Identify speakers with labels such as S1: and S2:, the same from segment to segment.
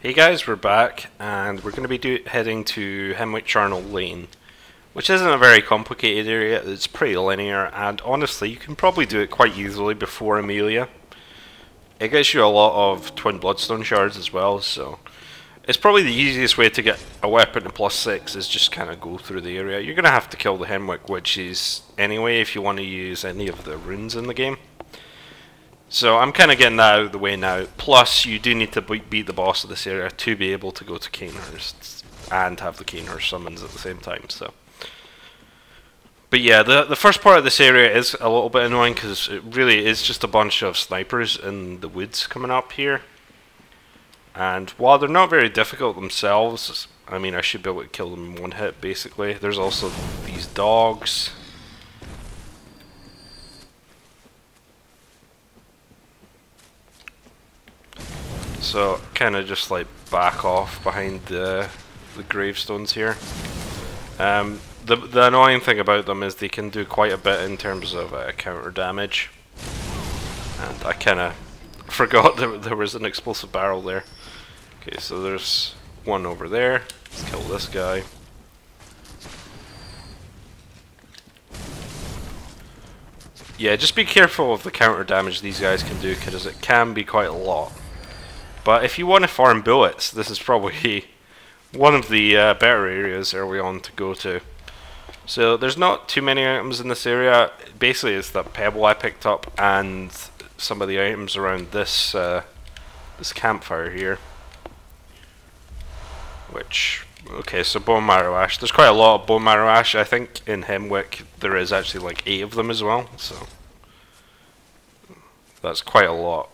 S1: Hey guys, we're back, and we're going to be heading to Hemwick Lane, which isn't a very complicated area. It's pretty linear, and honestly, you can probably do it quite easily before Amelia. It gets you a lot of twin bloodstone shards as well, so it's probably the easiest way to get a weapon to +6 is just kind of go through the area. You're going to have to kill the Hemwick witches anyway if you want to use any of the runes in the game. So I'm kind of getting that out of the way now. Plus, you do need to beat the boss of this area to be able to go to Cainhurst and have the Cainhurst summons at the same time. So, but yeah, the first part of this area is a little bit annoying because it really is just a bunch of snipers in the woods coming up here. And while they're not very difficult themselves, I mean, I should be able to kill them in one hit basically. There's also these dogs. So kind of just like back off behind the gravestones here. The annoying thing about them is they can do quite a bit in terms of counter damage, and I kind of forgot there was an explosive barrel there. Okay, so there's one over there. Let's kill this guy. Yeah, just be careful of the counter damage these guys can do, because it can be quite a lot. But if you want to farm bullets, this is probably one of the better areas early on to go to. So there's not too many items in this area. Basically it's that pebble I picked up and some of the items around this this campfire here. Which, okay, so bone marrow ash. There's quite a lot of bone marrow ash. I think in Hemwick there is actually like 8 of them as well. So that's quite a lot.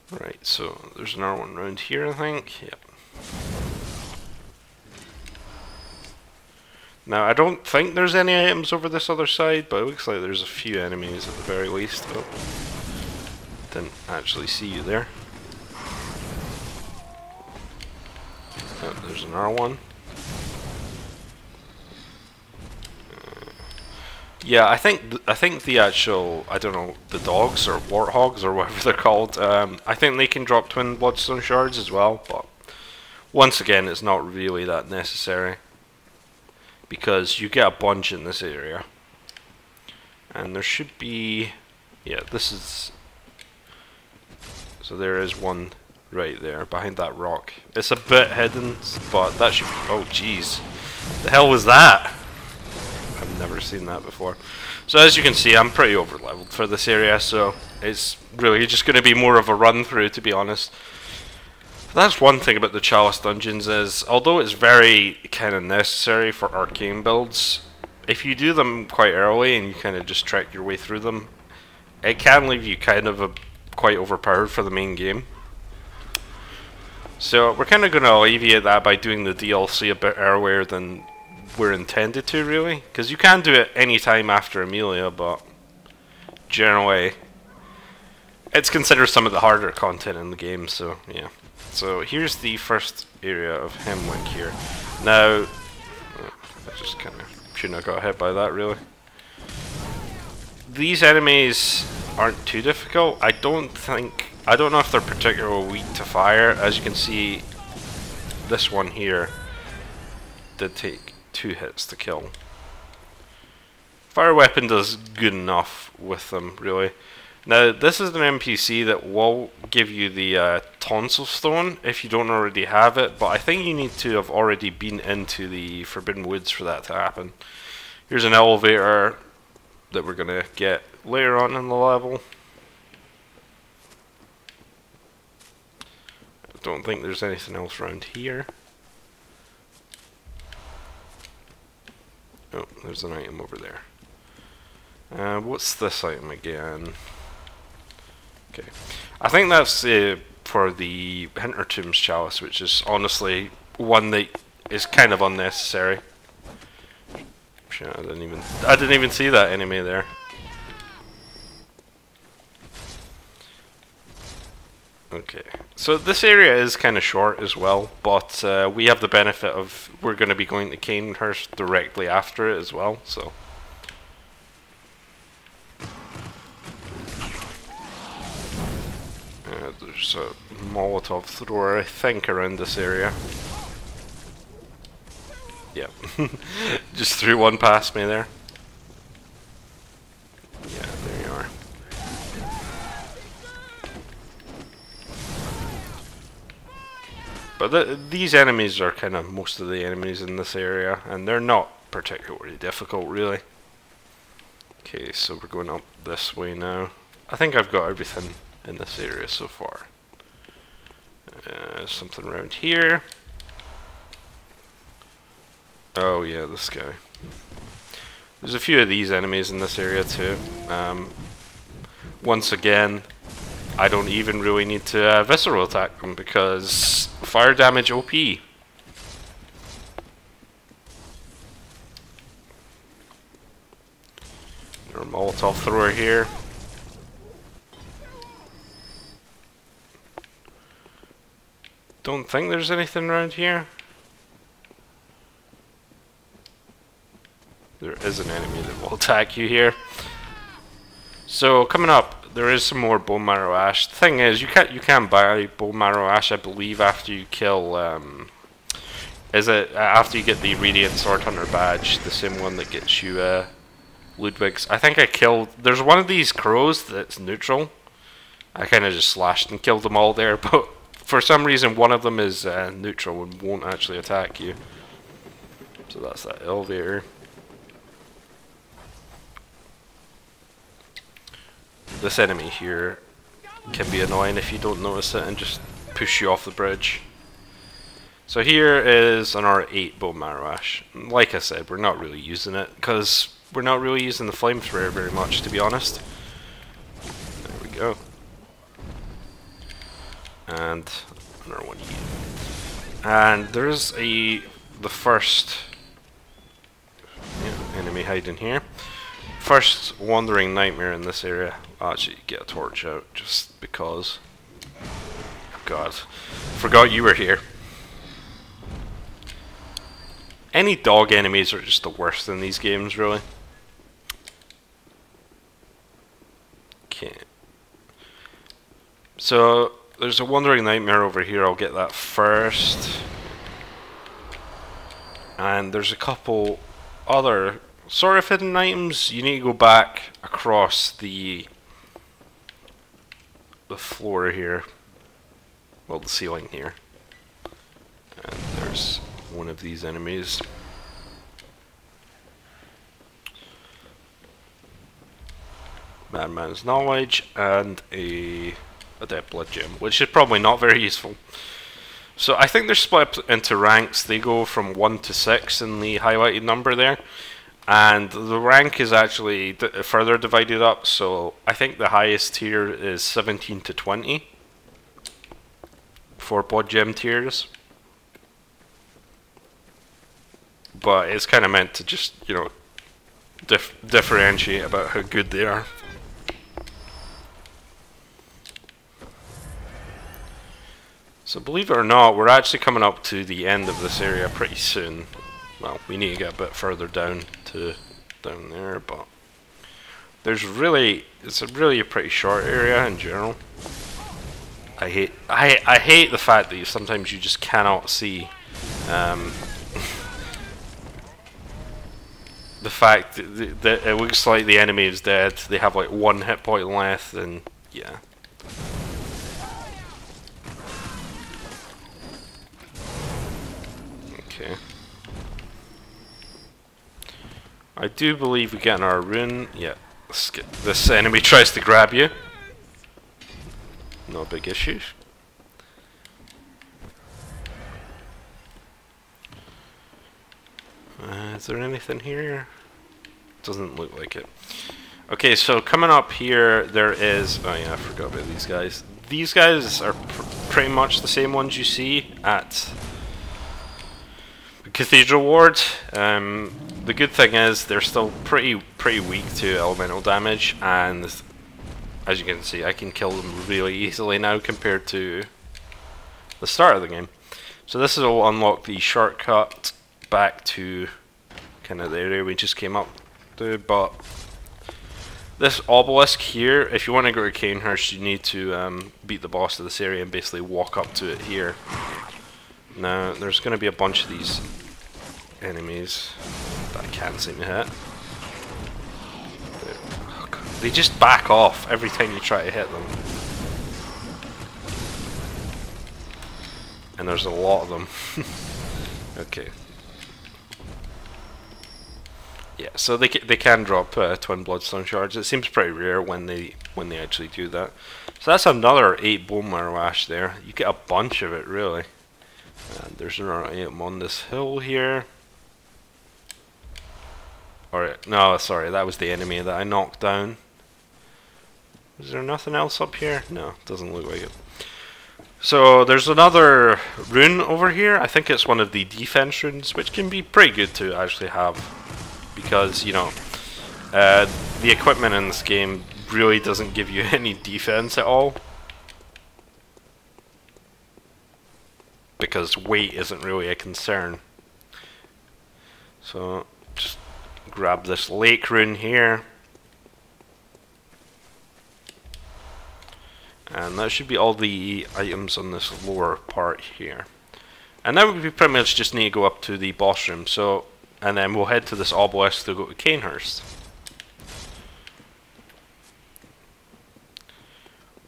S1: Right, so there's another one around here, I think. Yep. Now, I don't think there's any items over this other side, but it looks like there's a few enemies at the very least. Oh, didn't actually see you there. Oh, there's another one. Yeah, I think the actual, I don't know, the dogs or warthogs or whatever they're called, I think they can drop twin bloodstone shards as well, but once again it's not really that necessary because you get a bunch in this area. And there should be, yeah, this is, so there is one right there behind that rock. It's a bit hidden, but that should be, oh jeez, the hell was that? I've never seen that before. So as you can see, I'm pretty over leveled for this area, so it's really just going to be more of a run through, to be honest. That's one thing about the Chalice dungeons is, although it's very kind of necessary for arcane builds, if you do them quite early and you kind of just trek your way through them, it can leave you kind of quite overpowered for the main game. So we're kind of going to alleviate that by doing the DLC a bit earlier than we're intended to, really, because you can do it any time after Amelia, but generally it's considered some of the harder content in the game. So yeah, so here's the first area of Hemwick here. Now I just kind of shouldn't have got hit by that, really. These enemies aren't too difficult. I don't know if they're particularly weak to fire. As you can see, this one here did take 2 hits to kill. Fire weapon does good enough with them, really. Now, this is an NPC that will give you the tonsil stone if you don't already have it, but I think you need to have already been into the Forbidden Woods for that to happen. Here's an elevator that we're going to get later on in the level. I don't think there's anything else around here. Oh, there's an item over there. What's this item again? Okay, I think that's for the Hintertombs Chalice, which is honestly one that is kind of unnecessary. Shit, I didn't even see that enemy there. Okay, so this area is kind of short as well, but we have the benefit of we're going to be going to Cainhurst directly after it as well, so. There's There's a Molotov thrower, I think, around this area. Yep. Just threw one past me there. Yeah, there you are. But these enemies are kind of most of the enemies in this area, and they're not particularly difficult, really. Okay, so we're going up this way now. I think I've got everything in this area so far. Something around here. Oh yeah, this guy. There's a few of these enemies in this area too. Once again, I don't even really need to visceral attack them because fire damage OP. There's a Molotov thrower here. Don't think there's anything around here. There is an enemy that will attack you here. So coming up, there is some more bone marrow ash. The thing is, you can buy bone marrow ash, I believe, after you kill. Is it after you get the Radiant Sword Hunter badge, the same one that gets you Ludwig's? I think I killed. There's one of these crows that's neutral. I kind of just slashed and killed them all there, but for some reason one of them is neutral and won't actually attack you. So that's that elevator. This enemy here can be annoying if you don't notice it and just push you off the bridge. So here is an R8 bone marrow ash. Like I said, we're not really using it because we're not really using the flamethrower very much, to be honest. There we go. And another one here. And there's the first enemy hiding here. First wandering nightmare in this area. I'll actually get a torch out just because. Oh God, forgot you were here. Any dog enemies are just the worst in these games, really. Okay. So there's a wandering nightmare over here. I'll get that first. And there's a couple other sort of hidden items. You need to go back across the floor here, well, the ceiling here, and there's one of these enemies. Madman's Knowledge and a Adept Blood Gem, which is probably not very useful. So I think they're split into ranks. They go from 1 to 6 in the highlighted number there. And the rank is actually further divided up, so I think the highest tier is 17 to 20 for Blood Gem tiers. But it's kind of meant to just, you know, differentiate about how good they are. So believe it or not, we're actually coming up to the end of this area pretty soon. Well, we need to get a bit further down to down there, but it's really a pretty short area in general. I hate the fact that sometimes you just cannot see the fact that it looks like the enemy is dead. They have like 1 hit point left, and yeah. Okay. I do believe we get our rune. Yeah, this enemy tries to grab you. No big issues. Is there anything here? Doesn't look like it. Okay, so coming up here, there is. Oh yeah, I forgot about these guys. These guys are pretty much the same ones you see at Cathedral Ward. The good thing is they're still pretty weak to elemental damage, and as you can see, I can kill them really easily now compared to the start of the game. So this will unlock the shortcut back to kind of the area we just came up to, but This obelisk here, if you want to go to Cainhurst, you need to beat the boss of this area and basically walk up to it here. Now, there's going to be a bunch of these enemies that I can't seem to hit. They just back off every time you try to hit them. And there's a lot of them. Okay. Yeah, so they can drop twin bloodstone shards. It seems pretty rare when they actually do that. So that's another 8 bone marrow ash there. You get a bunch of it, really. And there's another item on this hill here. Alright, no, sorry, that was the enemy that I knocked down. Is there nothing else up here? No, doesn't look like it. So there's another rune over here. I think it's one of the defense runes, which can be pretty good to actually have. Because, you know, the equipment in this game really doesn't give you any defense at all. Because weight isn't really a concern. So, just grab this lake rune here. And that should be all the items on this lower part here. And now we pretty much just need to go up to the boss room. So, and then we'll head to this obelisk to go to Cainhurst.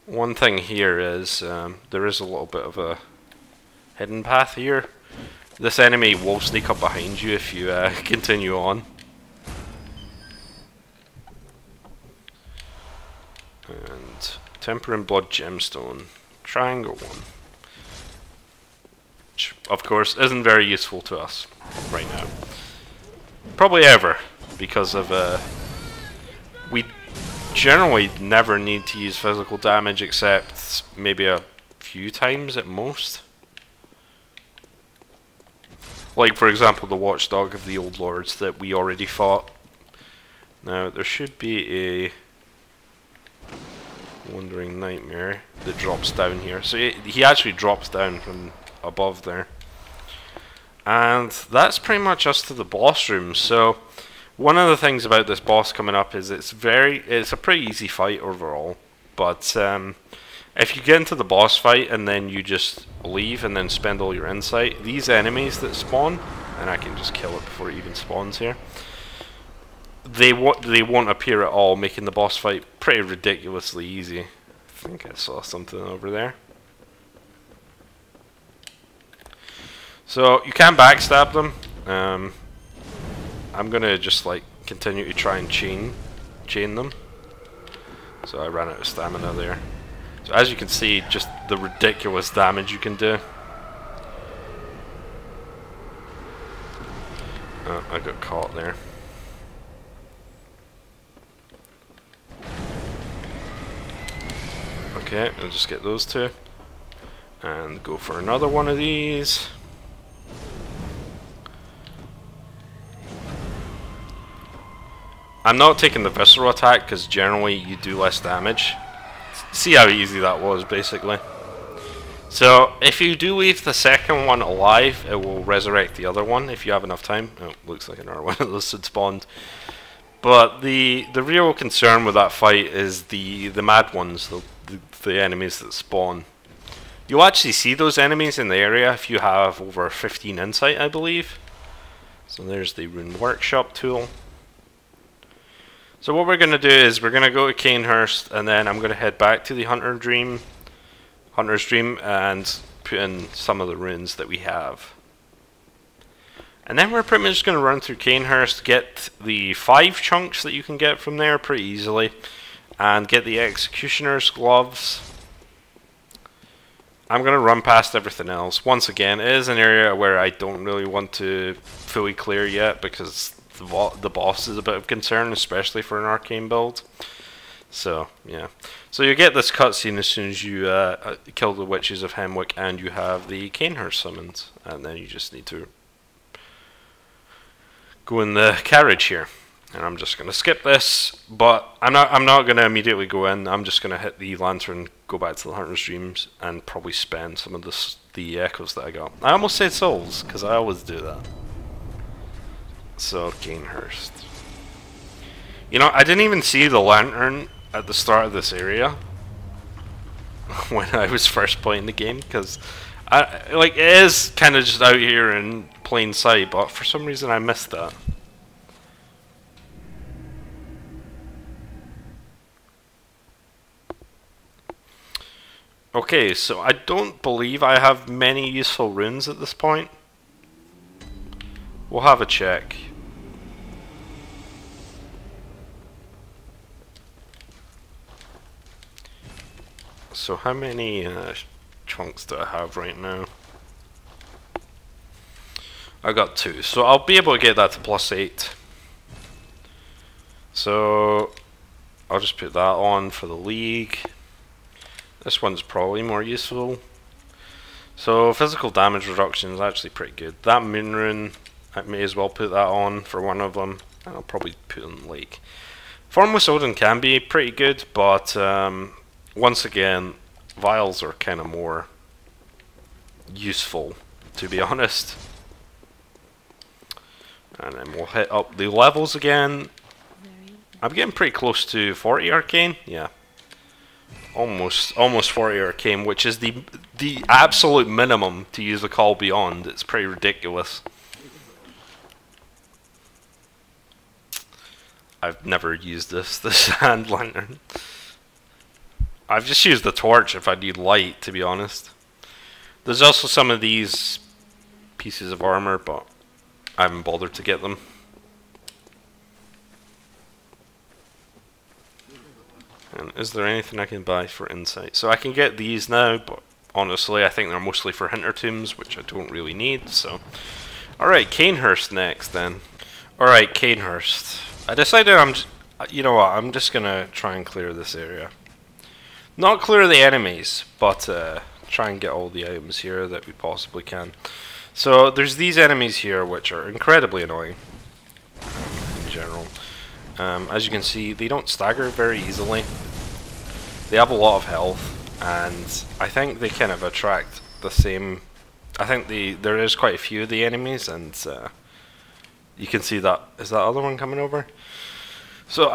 S1: One thing here is there is a little bit of a hidden path here. This enemy will sneak up behind you if you continue on. And Temper and Blood Gemstone. Triangle one. Which, of course, isn't very useful to us right now. Probably ever, because of we generally never need to use physical damage except maybe a few times at most. Like, for example, the Watchdog of the Old Lords that we already fought. Now, there should be a Wandering Nightmare that drops down here. So he actually drops down from above there. And that's pretty much us to the boss room. So one of the things about this boss coming up is it's a pretty easy fight overall. But if you get into the boss fight and then you just leave and then spend all your insight, these enemies that spawn, and I can just kill it before it even spawns here, they won't appear at all, making the boss fight pretty ridiculously easy. I think I saw something over there. So you can backstab them. I'm gonna just like continue to try and chain them. So I ran out of stamina there. So as you can see, just the ridiculous damage you can do. Oh, I got caught there. Okay, I'll just get those two. And go for another one of these. I'm not taking the visceral attack because generally you do less damage. See how easy that was, basically. So if you do leave the second one alive, it will resurrect the other one if you have enough time. Oh, looks like another one of those had spawned. But the real concern with that fight is the mad ones, the enemies that spawn. You'll actually see those enemies in the area if you have over 15 insight, I believe. So there's the Rune Workshop tool. So what we're going to do is we're going to go to Cainhurst, and then I'm going to head back to the Hunter's Dream and put in some of the runes that we have. And then we're pretty much just going to run through Cainhurst, get the 5 chunks that you can get from there pretty easily, and get the Executioner's Gloves. I'm going to run past everything else. Once again, it is an area where I don't really want to fully clear yet because the boss is a bit of concern, especially for an arcane build. So, yeah. So you get this cutscene as soon as you kill the Witches of Hemwick and you have the Cainhurst summoned. And then you just need to go in the carriage here. And I'm just going to skip this, but I'm not going to immediately go in. I'm just going to hit the lantern, go back to the Hunter's Dreams, and probably spend some of the echoes that I got. I almost said souls, because I always do that. So, Cainhurst. You know, I didn't even see the lantern at the start of this area when I was first playing the game, because like, it is kind of just out here in plain sight, but for some reason I missed that. Okay, so I don't believe I have many useful runes at this point. We'll have a check. So how many chunks do I have right now? I got 2, so I'll be able to get that to +8. So I'll just put that on for the league. This one's probably more useful. So physical damage reduction is actually pretty good. That moon rune, I may as well put that on for one of them, and I'll probably put in Lake. Formless Odin can be pretty good, but once again, vials are kind of more useful, to be honest. And then we'll hit up the levels again. I'm getting pretty close to 40 Arcane, yeah. Almost 40 Arcane, which is the absolute minimum to use the Call Beyond. It's pretty ridiculous. I've never used this hand lantern. I've just used the torch if I need light, to be honest. There's also some of these pieces of armor, but I haven't bothered to get them. And is there anything I can buy for insight? So I can get these now, but honestly I think they're mostly for Hinter Tombs, which I don't really need, so... Alright, Cainhurst next then. Alright, Cainhurst. I decided you know what, I'm just gonna try and clear this area. Not clear the enemies, but try and get all the items here that we possibly can. So there's these enemies here which are incredibly annoying in general. As you can see, they don't stagger very easily. They have a lot of health, and I think they kind of attract the same... I think there is quite a few of the enemies, and you can see that... Is that other one coming over? So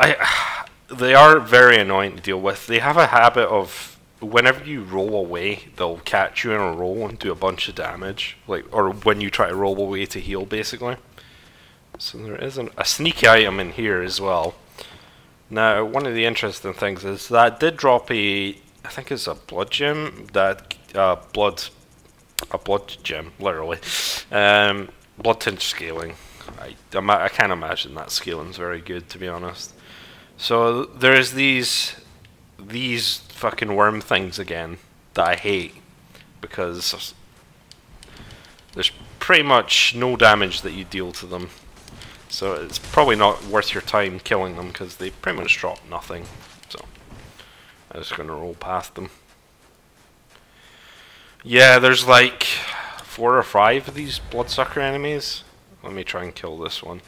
S1: they are very annoying to deal with. They have a habit of, whenever you roll away, they'll catch you in a roll and do a bunch of damage. Or when you try to roll away to heal, basically. So there is a sneaky item in here as well. Now, one of the interesting things is that did drop I think it's a blood gem, a blood gem, literally. Blood tinge scaling. I can't imagine that scaling's very good, to be honest. So there's these fucking worm things again that I hate, because there's pretty much no damage that you deal to them. So it's probably not worth your time killing them, because they pretty much drop nothing. So I'm just going to roll past them. Yeah, there's like 4 or 5 of these bloodsucker enemies. Let me try and kill this one.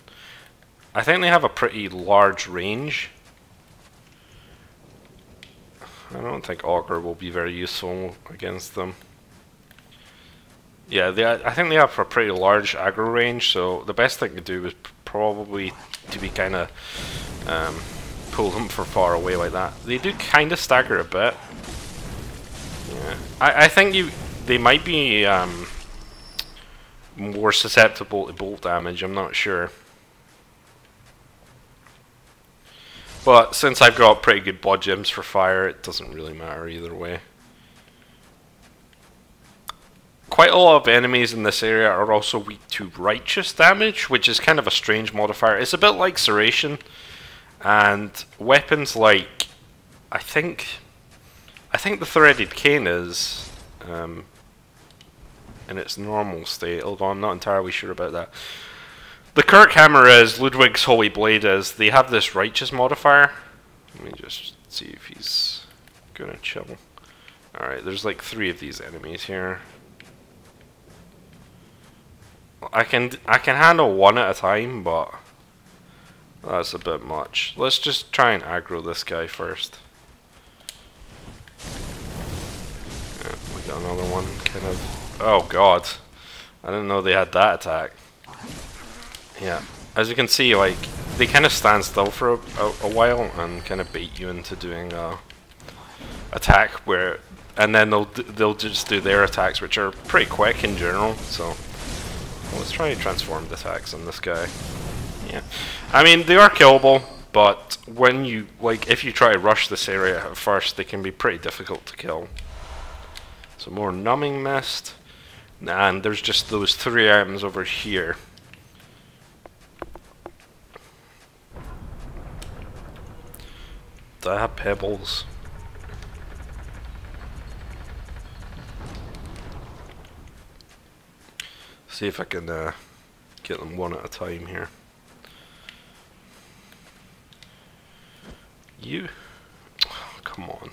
S1: I think they have a pretty large range. I don't think Augur will be very useful against them. Yeah, I think they have a pretty large aggro range, so the best thing to do is probably to be kind of pull them from far away like that. They do kind of stagger a bit. Yeah, I think they might be more susceptible to bolt damage. I'm not sure. But since I've got pretty good blood gems for fire, it doesn't really matter either way. Quite a lot of enemies in this area are also weak to righteous damage, which is kind of a strange modifier. It's a bit like Serration, and weapons like, I think the Threaded Cane is in its normal state, although I'm not entirely sure about that. The Kirk Hammer is, Ludwig's Holy Blade is, they have this righteous modifier. Let me just see if he's gonna chill. Alright, there's like 3 of these enemies here. I can handle 1 at a time, but that's a bit much. Let's just try and aggro this guy first. Yeah, we got another one, kind of. Oh god, I didn't know they had that attack. Yeah, as you can see, like, they kind of stand still for a while and kind of bait you into doing a attack where, and then they'll just do their attacks, which are pretty quick in general. So let's try transformed attacks on this guy. Yeah, I mean they are killable, but when you if you try to rush this area at first, they can be pretty difficult to kill. So more numbing mist, and there's just those 3 items over here. Do I have pebbles? See if I can get them one at a time here. You? Oh, come on.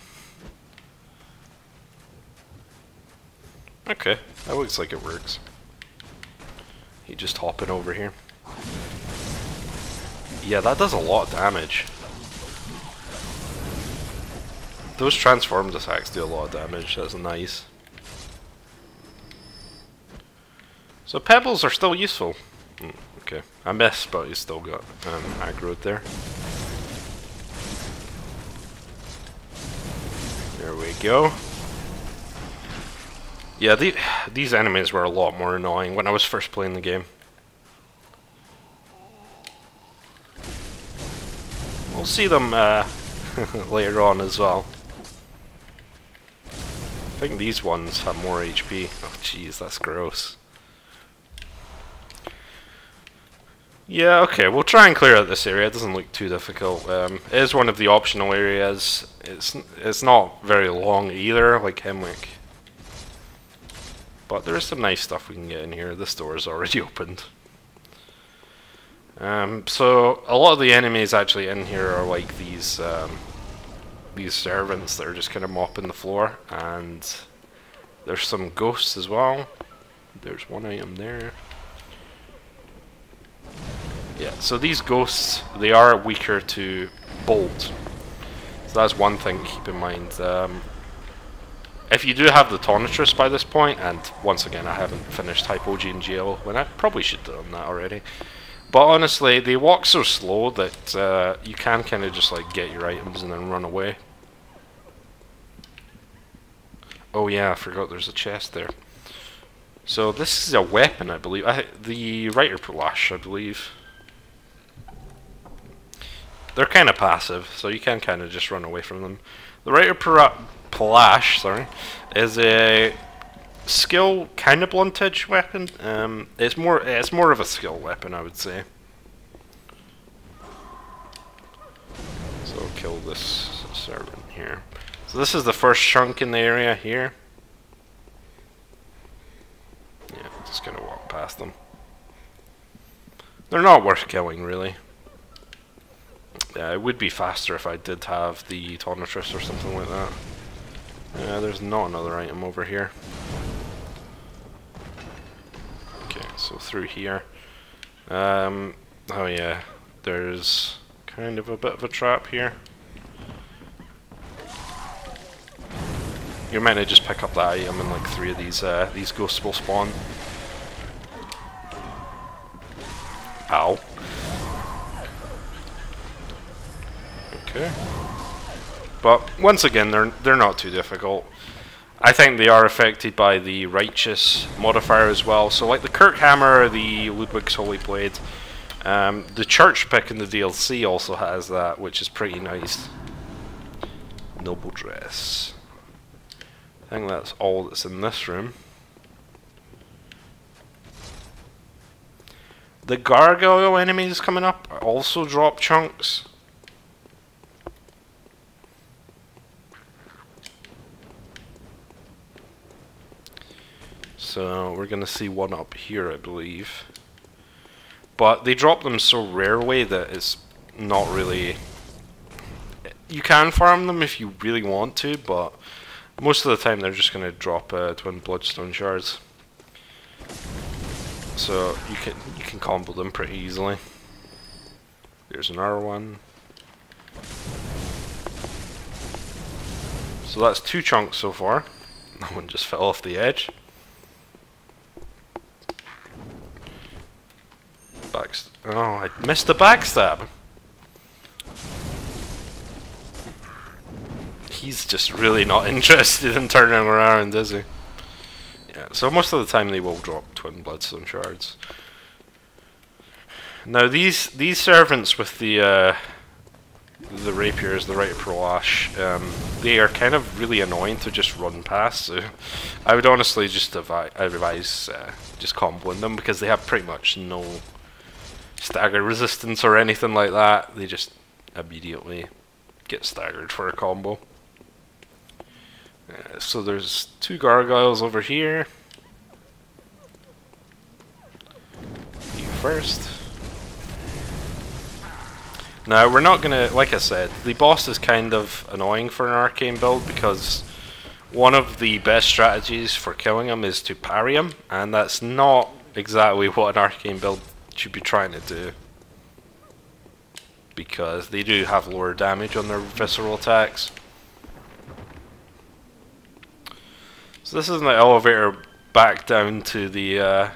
S1: Okay, that looks like it works. You just hopping over here. Yeah, that does a lot of damage. Those transformed attacks do a lot of damage, that's nice. So pebbles are still useful. Okay, I missed, but you still got aggroed there. There we go. Yeah, these enemies were a lot more annoying when I was first playing the game. We'll see them later on as well. I think these ones have more HP. Oh jeez, that's gross. Yeah, okay, we'll try and clear out this area. It doesn't look too difficult. It is one of the optional areas. It's not very long either, like Hemwick. But there is some nice stuff we can get in here. This door is already opened. So a lot of the enemies actually in here are like these servants that are just kind of mopping the floor, and there's some ghosts as well. There's one item there. Yeah, so these ghosts, they are weaker to bolt. So that's one thing to keep in mind. If you do have the Tonitrus by this point, and once again I haven't finished Hypogean Jail, when I probably should have done that already. But honestly, they walk so slow that you can kind of just like get your items and then run away. Oh yeah, I forgot there's a chest there. So this is a weapon, I believe. The Writer Palash, I believe. They're kind of passive, so you can kind of just run away from them. The Writer Palash, sorry, is a skill kind of bluntage weapon. It's more of a skill weapon, I would say. So I'll kill this servant here. So this is the first chunk in the area here. Yeah, just gonna walk past them. They're not worth killing, really. It would be faster if I did have the Tonitrus or something like that. There's not another item over here. Okay, so through here. Oh yeah, there's kind of a bit of a trap here. You're meant to just pick up that item and like 3 of these ghosts will spawn. Ow. Okay. But once again, they're not too difficult. I think they are affected by the Righteous modifier as well. So like the Kirkhammer, the Ludwig's Holy Blade, the Church pick in the DLC also has that, which is pretty nice. Noble Dress. I think that's all that's in this room. The gargoyle enemies coming up also drop chunks. So we're gonna see one up here, I believe. But they drop them so rarely that it's not really... You can farm them if you really want to, but most of the time they're just gonna drop twin bloodstone shards. So you can combo them pretty easily. There's another one. So that's 2 chunks so far. That one just fell off the edge. Back Oh, I missed the backstab. He's just really not interested in turning around, is he? Yeah, so most of the time they will drop twin bloodstone shards. Now these servants with the rapiers, the Rite of Prolash, they are kind of really annoying to just run past. So I would honestly just advise just comboing them, because they have pretty much no stagger resistance or anything like that. They just immediately get staggered for a combo. So there's 2 gargoyles over here. You first. Now we're not gonna, like I said, the boss is kind of annoying for an arcane build, because one of the best strategies for killing him is to parry him, and that's not exactly what an arcane build should be trying to do, because they do have lower damage on their visceral attacks. So this is the elevator back down to the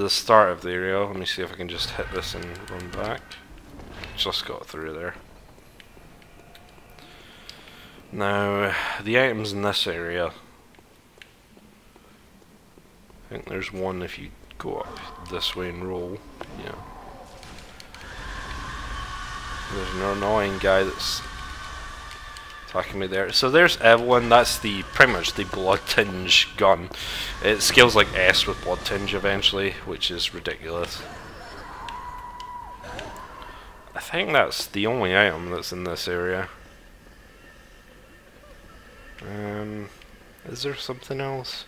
S1: start of the area. Let me see if I can just hit this and run back. Just got through there. Now the items in this area, I think there's one if you go up this way and roll. Yeah. There's an annoying guy that's attacking me there. So there's Evelyn. That's pretty much the blood tinge gun. It scales like S with blood tinge eventually, which is ridiculous. I think that's the only item that's in this area. Is there something else?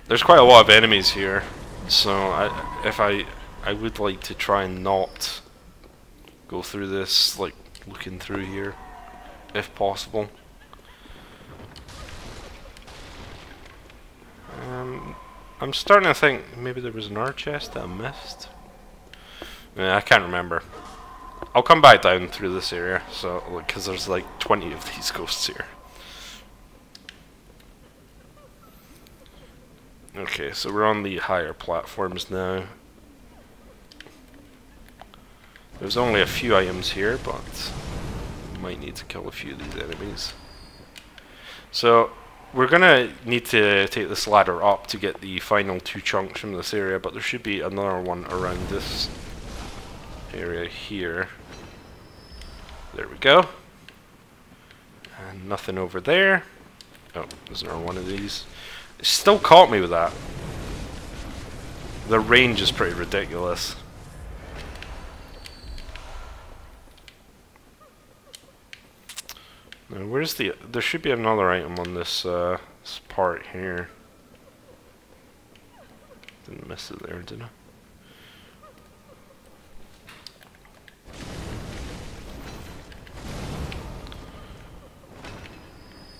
S1: There's quite a lot of enemies here, so I would like to try and not go through this, like looking through here, if possible. I'm starting to think maybe there was another chest that I missed. Yeah, I can't remember. I'll come back down through this area, so because there's like 20 of these ghosts here. Okay, so we're on the higher platforms now. There's only a few items here, but we might need to kill a few of these enemies. So we're gonna need to take this ladder up to get the final 2 chunks from this area, but there should be another one around this area here. There we go. And nothing over there. Oh, there's another one of these. It still caught me with that. The range is pretty ridiculous. Now, where's the? There should be another item on this part here. Didn't miss it there, did I?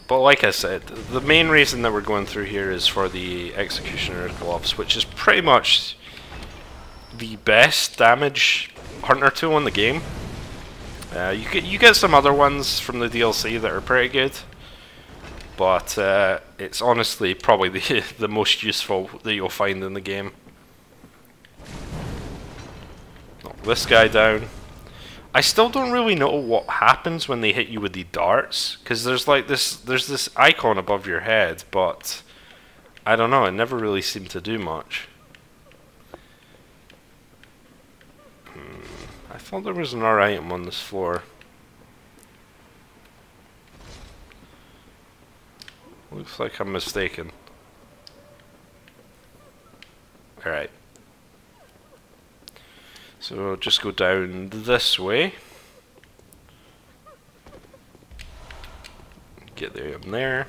S1: But like I said, the main reason that we're going through here is for the Executioner's Gloves, which is pretty much the best damage hunter tool in the game. You get some other ones from the DLC that are pretty good, but it's honestly probably the most useful that you'll find in the game. Knock this guy down. I still don't really know what happens when they hit you with the darts, because there's this icon above your head, but I don't know, it never really seemed to do much. I thought there was another item on this floor. Looks like I'm mistaken. Alright. So we'll just go down this way. Get the item there.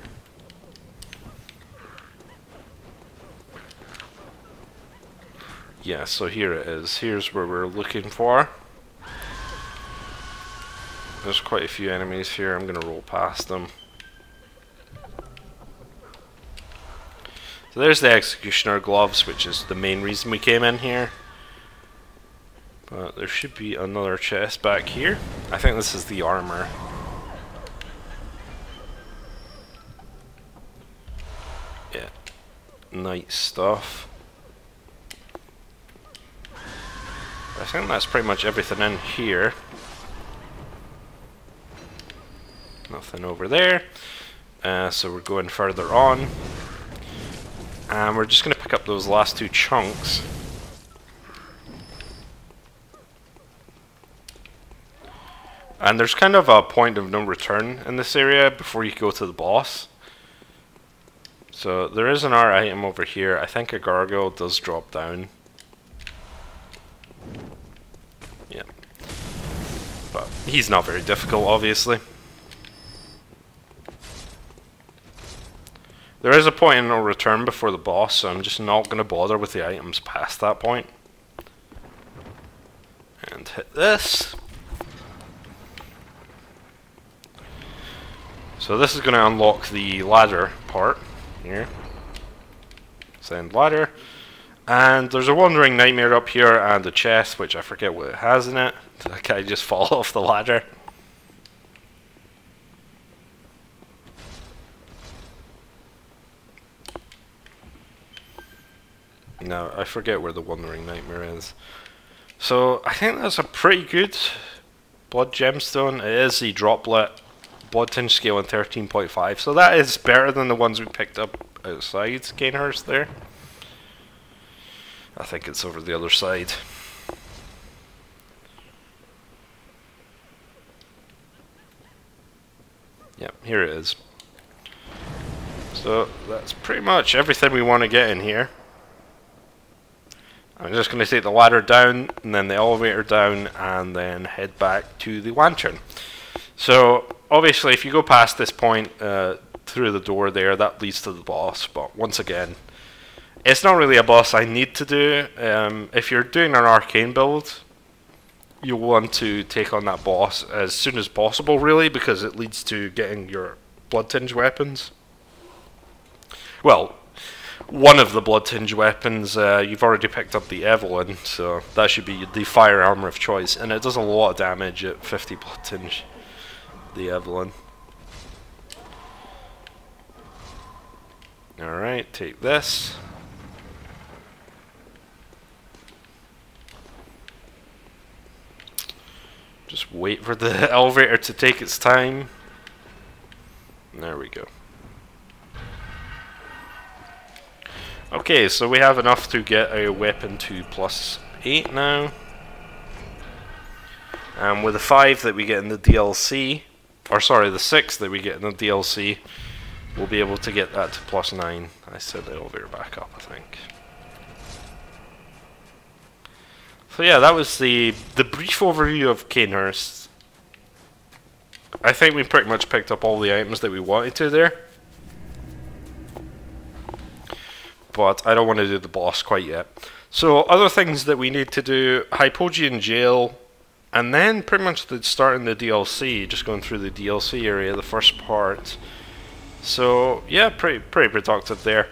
S1: Yeah, so here it is. Here's where we're looking for. There's quite a few enemies here. I'm gonna roll past them. So there's the Executioner Gloves, which is the main reason we came in here. But there should be another chest back here. I think this is the armor. Yeah. Nice stuff. I think that's pretty much everything in here. Nothing over there. So we're going further on. And we're just going to pick up those last two chunks. And there's kind of a point of no return in this area before you go to the boss. So there is an art item over here. I think a gargoyle does drop down. Yeah. But he's not very difficult, obviously. There is a point in no return before the boss, so I'm just not going to bother with the items past that point. And hit this. So this is going to unlock the ladder part here. Send ladder. And there's a wandering nightmare up here and a chest, which I forget what it has in it. Like I just fall off the ladder. No, I forget where the wandering nightmare is. So I think that's a pretty good blood gemstone. It is the droplet blood tinge scale in 13.5, so that is better than the ones we picked up outside Cainhurst there. I think it's over the other side. Yep, here it is. So that's pretty much everything we want to get in here. I'm just going to take the ladder down, and then the elevator down, and then head back to the lantern. So, obviously, if you go past this point through the door there, that leads to the boss. But once again, it's not really a boss I need to do. If you're doing an arcane build, you'll want to take on that boss as soon as possible, really, because it leads to getting your blood tinge weapons. Well, one of the blood tinge weapons, you've already picked up the Evelyn, so that should be the fire armor of choice, and it does a lot of damage at 50 blood tinge, the Evelyn. Alright, take this. Just wait for the elevator to take its time. There we go. Okay, so we have enough to get a weapon to +8 now. And with the 5 that we get in the DLC, or sorry, the 6 that we get in the DLC, we'll be able to get that to +9. I set the elevator back up, I think. So yeah, that was the brief overview of Cainhurst. I think we pretty much picked up all the items that we wanted to there. But I don't want to do the boss quite yet. So other things that we need to do, Hypogean Jail, and then pretty much starting the DLC, just going through the DLC area, the first part. So yeah, pretty productive there.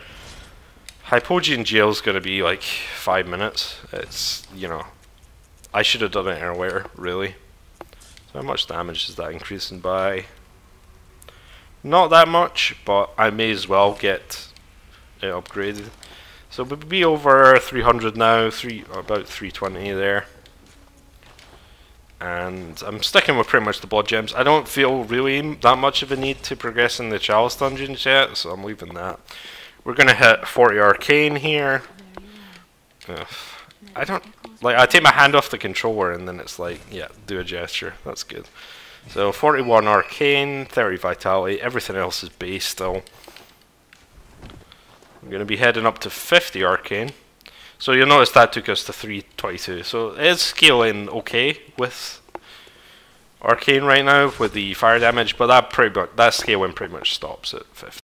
S1: Hypogean Jail is going to be like 5 minutes. It's, you know, I should have done it earlier, really. So how much damage is that increasing by? Not that much, but I may as well get it upgraded. So we'll be over 300 now, about 320 there. And I'm sticking with pretty much the blood gems. I don't feel really that much of a need to progress in the Chalice dungeons yet, so I'm leaving that. We're gonna hit 40 Arcane here. I don't like. I take my hand off the controller and then it's like, yeah, do a gesture. That's good. So 41 Arcane, 30 Vitality. Everything else is base still. I'm going to be heading up to 50 Arcane. So you'll notice that took us to 322. So it is scaling okay with Arcane right now with the fire damage, but that scaling pretty much stops at 50.